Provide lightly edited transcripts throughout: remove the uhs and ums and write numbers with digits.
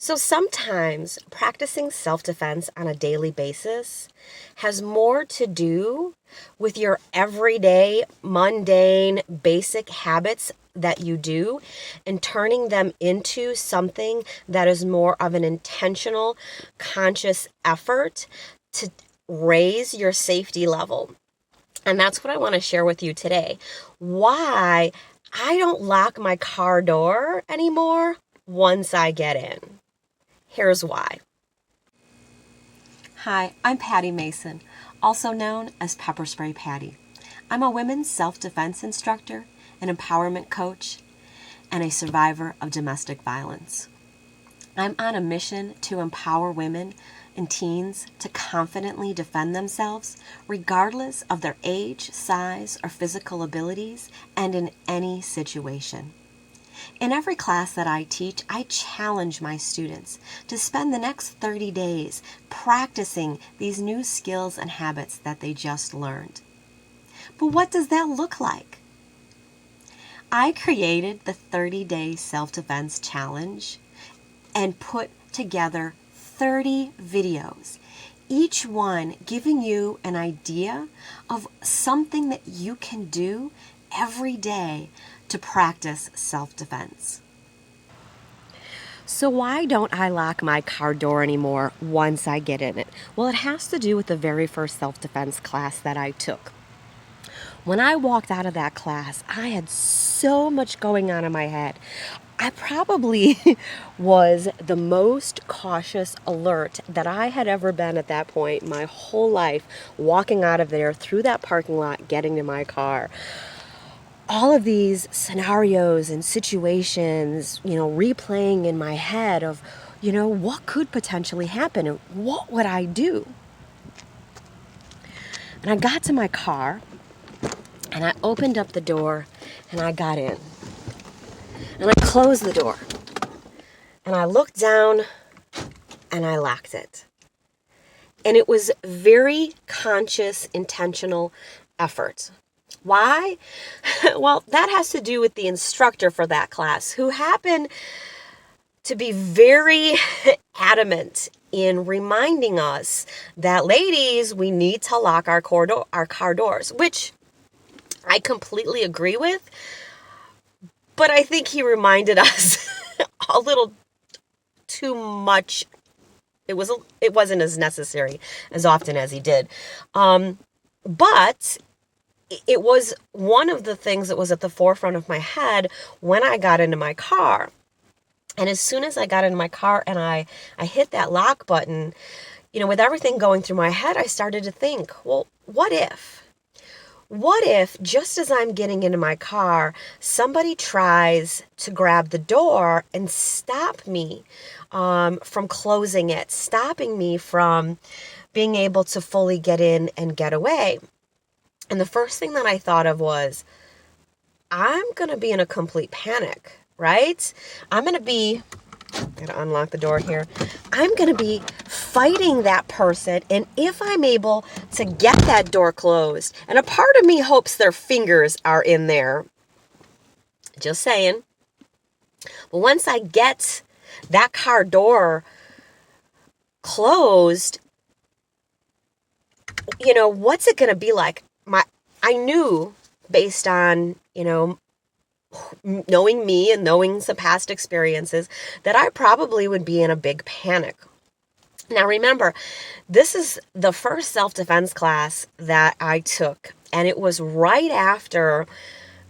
So sometimes practicing self-defense on a daily basis has more to do with your everyday, mundane, basic habits that you do and turning them into something that is more of an intentional, conscious effort to raise your safety level. And that's what I want to share with you today. Why I don't lock my car door anymore once I get in. Here's why. Hi, I'm Patti Mason, also known as Pepperspray Patti. I'm a women's self-defense instructor, an empowerment coach, and a survivor of domestic violence. I'm on a mission to empower women and teens to confidently defend themselves regardless of their age, size, or physical abilities and in any situation. In every class that I teach, I challenge my students to spend the next 30 days practicing these new skills and habits that they just learned. But what does that look like? I created the 30-day self-defense challenge and put together 30 videos, each one giving you an idea of something that you can do every day to practice self-defense. So why don't I lock my car door anymore once I get in it? Well, it has to do with the very first self-defense class that I took. When I walked out of that class, I had so much going on in my head. I probably was the most cautious alert that I had ever been at that point my whole life, walking out of there through that parking lot, getting to my car. All of these scenarios and situations, replaying in my head of, what could potentially happen and what would I do? And I got to my car and I opened up the door and I got in. And I closed the door. And I looked down and I locked it. And it was very conscious, intentional effort. Why? Well, that has to do with the instructor for that class, who happened to be very adamant in reminding us that, ladies, we need to lock our car doors, which I completely agree with. But I think he reminded us a little too much. It wasn't as necessary as often as he did. But it was one of the things that was at the forefront of my head when I got into my car. And as soon as I got into my car and I hit that lock button, with everything going through my head, I started to think, well, what if? What if, just as I'm getting into my car, somebody tries to grab the door and stop me from closing it, stopping me from being able to fully get in and get away? And the first thing that I thought of was, I'm going to be in a complete panic, right? I'm going to be, gotta unlock the door here. I'm going to be fighting that person. And if I'm able to get that door closed, and a part of me hopes their fingers are in there, just saying. But once I get that car door closed, what's it going to be like? I knew, based on, knowing me and knowing some past experiences, that I probably would be in a big panic. Now, remember, this is the first self-defense class that I took, and it was right after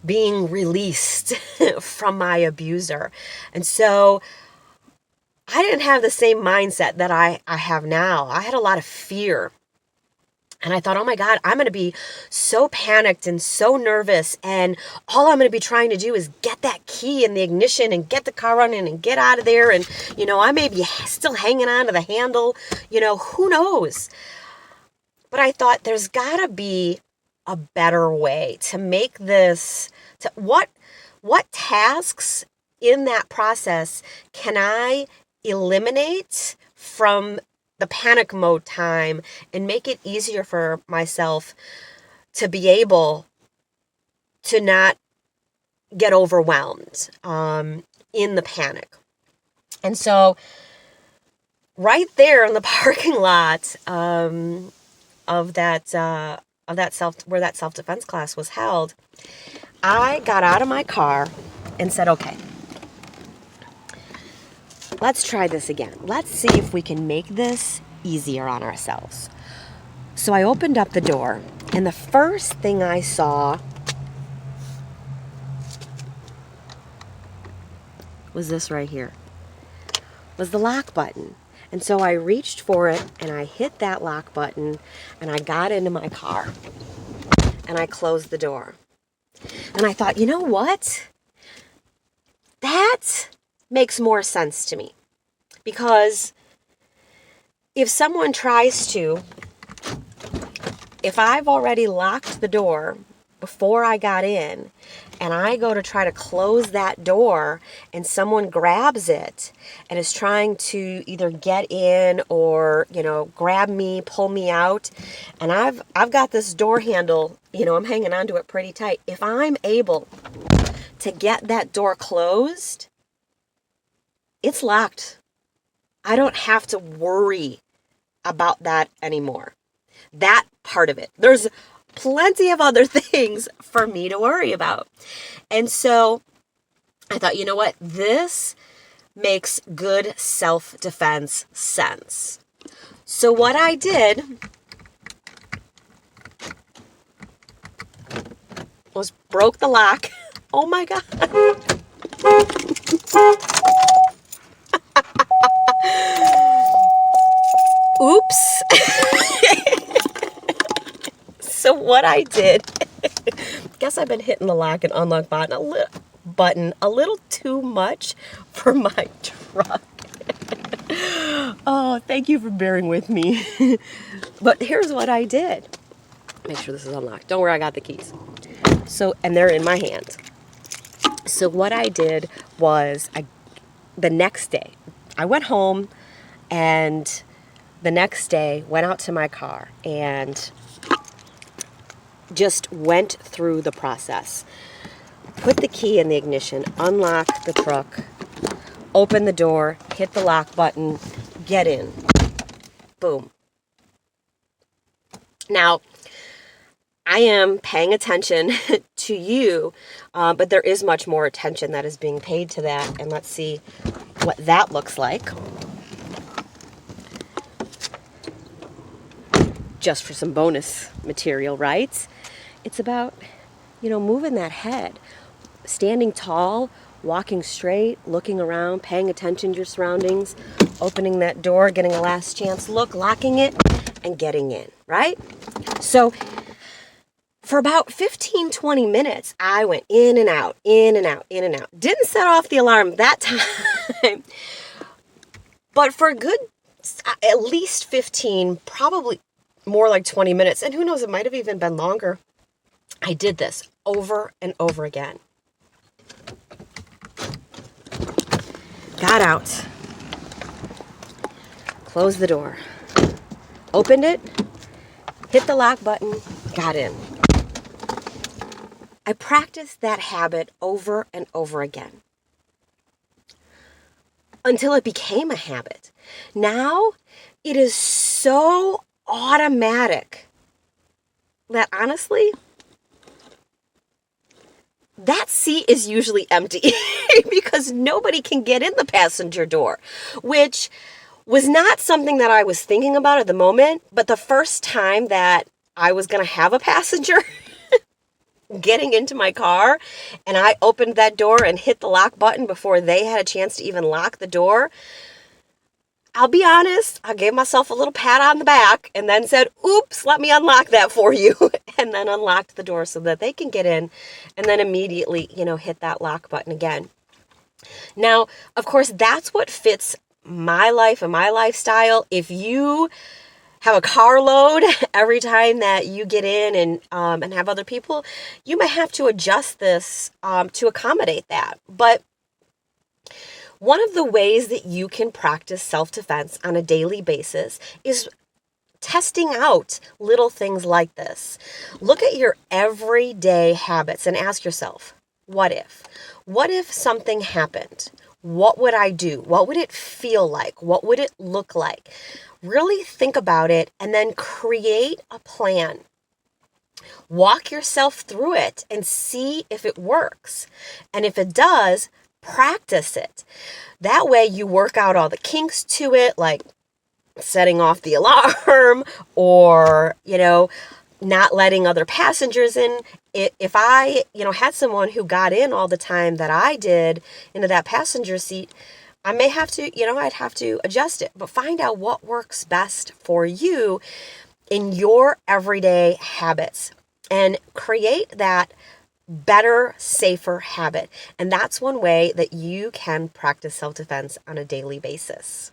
being released from my abuser. And so I didn't have the same mindset that I have now. I had a lot of fear. And I thought, oh my God, I'm going to be so panicked and so nervous. And all I'm going to be trying to do is get that key in the ignition and get the car running and get out of there. And, I may be still hanging on to the handle. Who knows? But I thought there's got to be a better way to make this. What tasks in that process can I eliminate from the panic mode time and make it easier for myself to be able to not get overwhelmed in the panic? And so right there in the parking lot of that where that self-defense class was held, I got out of my car and said, okay, let's try this again. Let's see if we can make this easier on ourselves. So I opened up the door, and the first thing I saw was this right here, was the lock button. And so I reached for it, and I hit that lock button, and I got into my car, and I closed the door. And I thought, you know what? That makes more sense to me. Because if someone tries to, if I've already locked the door before I got in, and I go to try to close that door, and someone grabs it and is trying to either get in or, grab me, pull me out, and I've got this door handle, I'm hanging onto it pretty tight. If I'm able to get that door closed, it's locked. I don't have to worry about that anymore. That part of it. There's plenty of other things for me to worry about. And so I thought, you know what? This makes good self-defense sense. So what I did was broke the lock. Oh my God. Oops. So what I did, guess I've been hitting the lock and unlock button a little too much for my truck. Oh, thank you for bearing with me. But here's what I did. Make sure this is unlocked. Don't worry, I got the keys. And they're in my hand. So what I did was the next day, I went home, and the next day went out to my car and just went through the process. Put the key in the ignition, unlock the truck, open the door, hit the lock button, get in. Boom. Now, I am paying attention to you, but there is much more attention that is being paid to that. And let's see what that looks like. Just for some bonus material, right? It's about, moving that head, standing tall, walking straight, looking around, paying attention to your surroundings, opening that door, getting a last chance look, locking it, and getting in, right? So for about 15-20 minutes, I went in and out, in and out, in and out. Didn't set off the alarm that time, but for a good at least 15, probably more like 20 minutes, and who knows, it might have even been longer. I did this over and over again. Got out, closed the door, opened it, hit the lock button, got in. I practiced that habit over and over again until it became a habit. Now it is so automatic that honestly, that seat is usually empty because nobody can get in the passenger door, which was not something that I was thinking about at the moment, but the first time that I was going to have a passenger getting into my car and I opened that door and hit the lock button before they had a chance to even lock the door, I'll be honest, I gave myself a little pat on the back and then said, oops, let me unlock that for you. And then unlocked the door so that they can get in and then immediately, hit that lock button again. Now, of course, that's what fits my life and my lifestyle. If you have a carload every time that you get in and have other people, you might have to adjust this to accommodate that. But one of the ways that you can practice self-defense on a daily basis is testing out little things like this. Look at your everyday habits and ask yourself, what if? What if something happened? what would I do? What would it feel like? What would it look like? Really think about it and then create a plan. Walk yourself through it and see if it works. And if it does, practice it. That way you work out all the kinks to it, like setting off the alarm or, not letting other passengers in. If I, had someone who got in all the time that I did into that passenger seat, I may have to, I'd have to adjust it, but find out what works best for you in your everyday habits and create that better, safer habit. And that's one way that you can practice self-defense on a daily basis.